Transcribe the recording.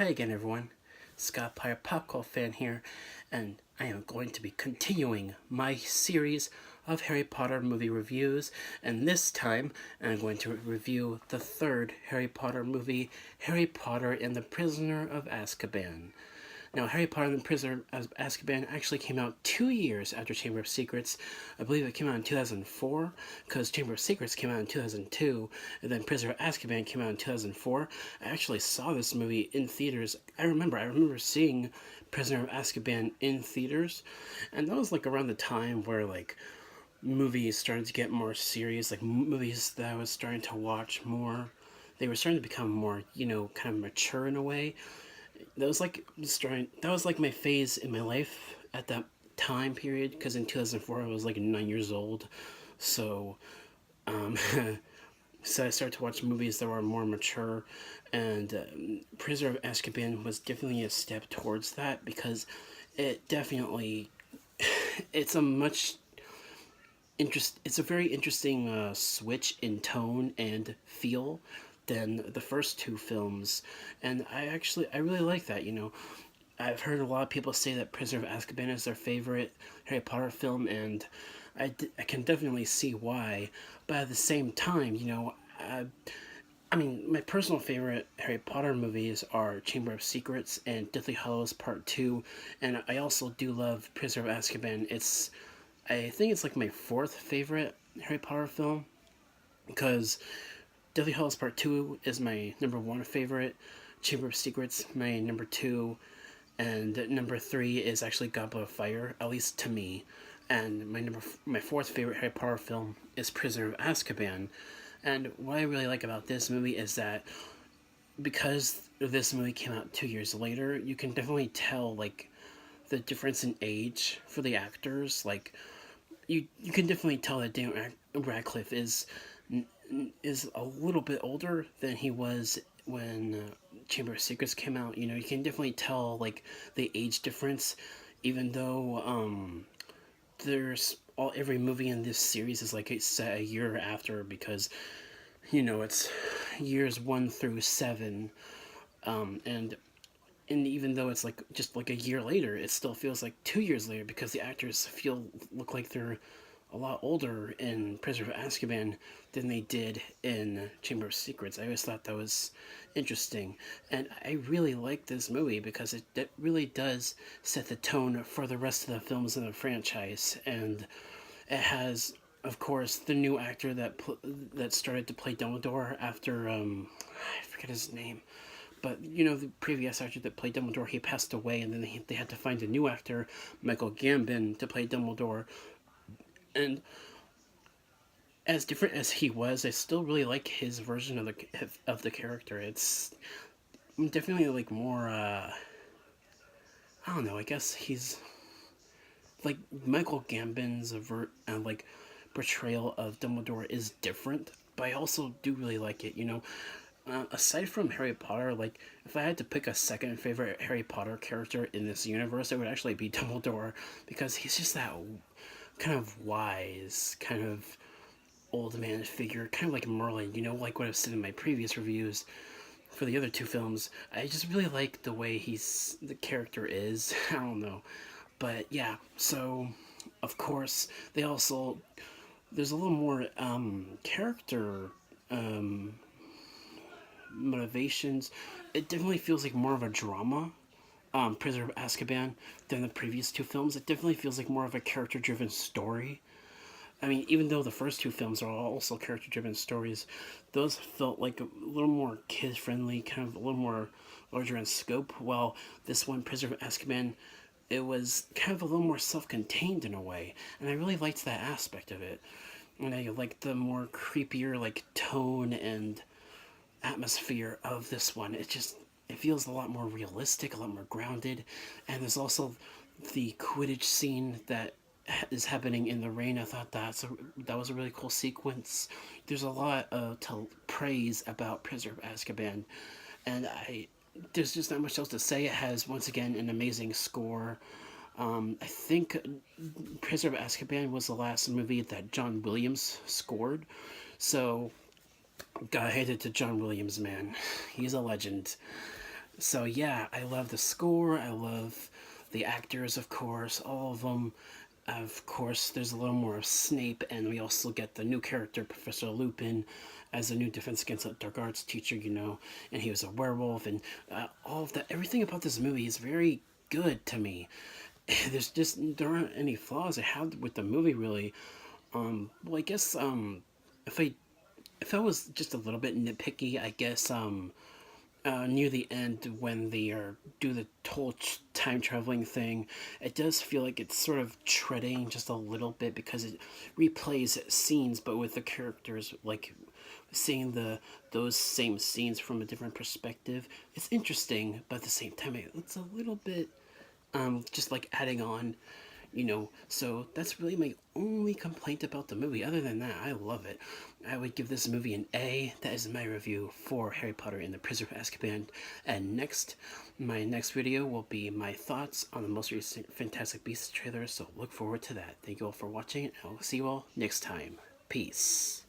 Hi again, everyone. Scott Pyre Popcorn fan here, and I am going to be continuing my series of Harry Potter movie reviews, and this time I'm going to review the third Harry Potter movie, Harry Potter and the Prisoner of Azkaban. Now, Harry Potter and the Prisoner of Azkaban actually came out 2 years after Chamber of Secrets. I believe it came out in 2004, because Chamber of Secrets came out in 2002, and then Prisoner of Azkaban came out in 2004. I actually saw this movie in theaters. I remember seeing Prisoner of Azkaban in theaters, and that was like around the time where like movies started to get more serious, like movies that I was starting to watch more. They were starting to become more, kind of mature in a way. That was like my phase in my life at that time period, because in 2004 I was like 9 years old. So um, so I started to watch movies that were more mature, and Prisoner of Azkaban was definitely a step towards that, because it definitely it's a much it's a very interesting switch in tone and feel than the first two films, and I really like that. I've heard a lot of people say that Prisoner of Azkaban is their favorite Harry Potter film, and I can definitely see why. But at the same time, I mean, my personal favorite Harry Potter movies are Chamber of Secrets and Deathly Hallows Part 2, and I also do love Prisoner of Azkaban. I think it's like my fourth favorite Harry Potter film, because Deathly Hallows Part 2 is my number one favorite, Chamber of Secrets my number two, and number three is actually Goblet of Fire, at least to me. And my fourth favorite Harry Potter film is Prisoner of Azkaban. And what I really like about this movie is that because this movie came out 2 years later, you can definitely tell like the difference in age for the actors. Like you can definitely tell that Daniel Radcliffe is a little bit older than he was when Chamber of Secrets came out. You can definitely tell like the age difference, even though there's every movie in this series is like it's set a year after, because it's years 1 through 7, and even though it's like just like a year later, it still feels like 2 years later, because the actors look like they're a lot older in Prisoner of Azkaban than they did in Chamber of Secrets. I always thought that was interesting, and I really like this movie because it really does set the tone for the rest of the films in the franchise, and it has, of course, the new actor that started to play Dumbledore after I forget his name, but the previous actor that played Dumbledore, he passed away, and then they had to find a new actor, Michael Gambon, to play Dumbledore. And as different as he was, I still really like his version of the character. It's definitely like more. I don't know. I guess he's like Michael Gambon's like portrayal of Dumbledore is different, but I also do really like it. Aside from Harry Potter, like if I had to pick a second favorite Harry Potter character in this universe, it would actually be Dumbledore, because he's just that kind of wise, kind of old man figure, kind of like Merlin, like what I've said in my previous reviews for the other two films. I just really like the way the character is. I don't know. But yeah, so of course, there's a little more character um, motivations. It definitely feels like more of a drama, Prisoner of Azkaban, than the previous two films. It definitely feels like more of a character driven story. I mean, even though the first two films are also character driven stories, those felt like a little more kid friendly, kind of a little more larger in scope. While this one, Prisoner of Azkaban, it was kind of a little more self contained in a way. And I really liked that aspect of it. And I liked the more creepier, like, tone and atmosphere of this one. It feels a lot more realistic, a lot more grounded. And there's also the Quidditch scene that is happening in the rain. I thought that was a really cool sequence. There's a lot to praise about Prisoner of Azkaban, and there's just not much else to say. It has once again an amazing score. I think Prisoner of Azkaban was the last movie that John Williams scored, so gotta hand it to John Williams, man. He's a legend. So yeah, I love the score. I love the actors, of course, all of them. Of course, there's a little more of Snape, and we also get the new character, Professor Lupin, as a new Defense Against the Dark Arts teacher, and he was a werewolf, and all of that. Everything about this movie is very good to me. There aren't any flaws I have with the movie really. Well, I guess if I if I was just a little bit nitpicky, I guess near the end when they are do the whole time traveling thing, it does feel like it's sort of treading just a little bit because it replays scenes, but with the characters like seeing those same scenes from a different perspective. It's interesting, but at the same time, it's a little bit just like adding on, So that's really my only complaint about the movie. Other than that, I love it. I would give this movie an A. That is my review for Harry Potter and the Prisoner of Azkaban. And my next video will be my thoughts on the most recent Fantastic Beasts trailer. So look forward to that. Thank you all for watching, and I'll see you all next time. Peace.